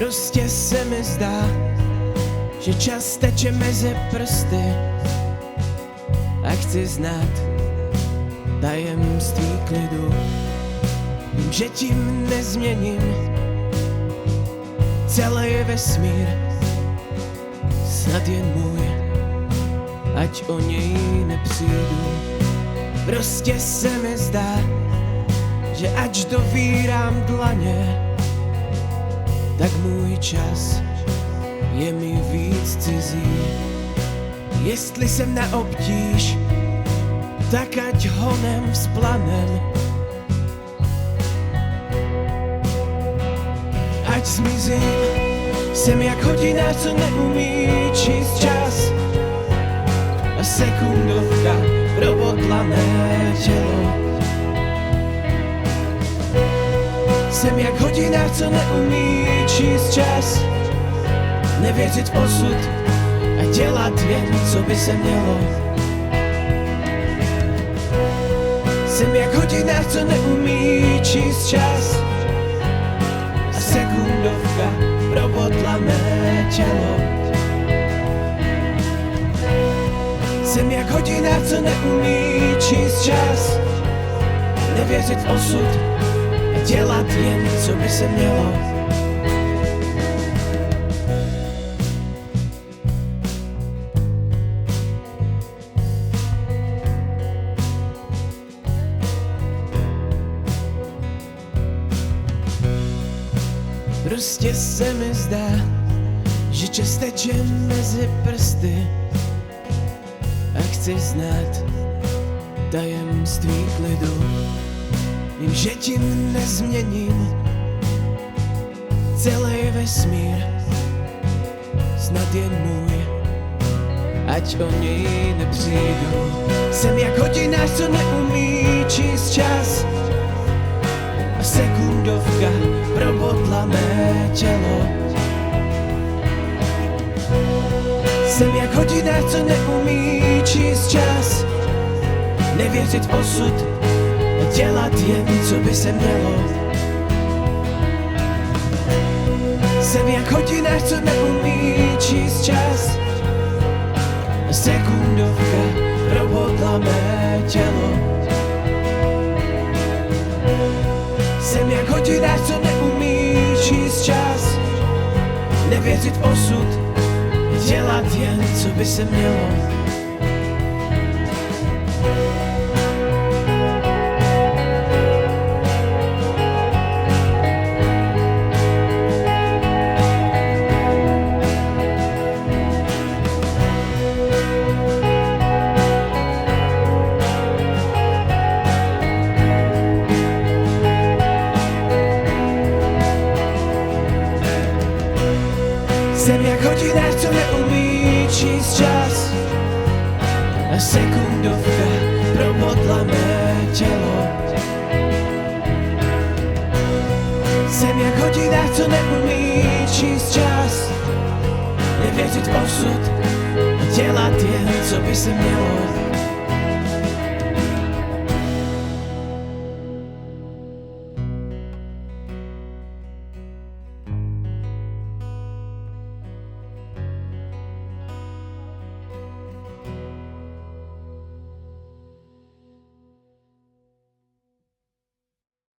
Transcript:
Prostě se mi zdá, že čas teče mezi prsty a chci znát tajemství klidu. Vím, že tím nezměním celý vesmír, snad jen můj, ať o něj nepřijdu. Prostě se mi zdá, že ač dovírám dlaně, tak můj čas je mi víc cizí. Jestli jsem na obtíž, tak ať honem vzplanem, ať zmizím. Jsem jak hodina, co neumí číst čas, a sekundovka probodla mé tělo. Jsem jak hodina, co neumí číst čas, nevěřit v osud a dělat jen, co by se mělo. Jsem jak hodina, co neumí číst čas, a sekundovka probodla mé tělo. Jsem jak hodina, co neumí číst čas, nevěřit v osud a dělat jen, co by se mělo. Prostě se mi zdá, že čas teče mezi prsty a chci znát tajemství klidu. Vím, že tím nezměním celý vesmír, snad jen můj, ať o něj nepřijdu. Jsem jak hodina, co neumí číst čas, a sekundovka probodla mé tělo. Jsem jak hodina, co neumí číst čas, nevěřit v osud a dělat jen, co by se mělo. Jsem jak hodina, co neumí číst čas, a sekundovka probodla mé tělo. Jsem jak hodina, co neumí číst čas, nevěřit v osud, dělat jen, co by se mělo. Jsem jak hodina, co neumí číst čas, a sekundovka probodla mé tělo. Jsem jak hodina, co neumí číst čas, nevěřit v osud a dělat jen, co by se mělo.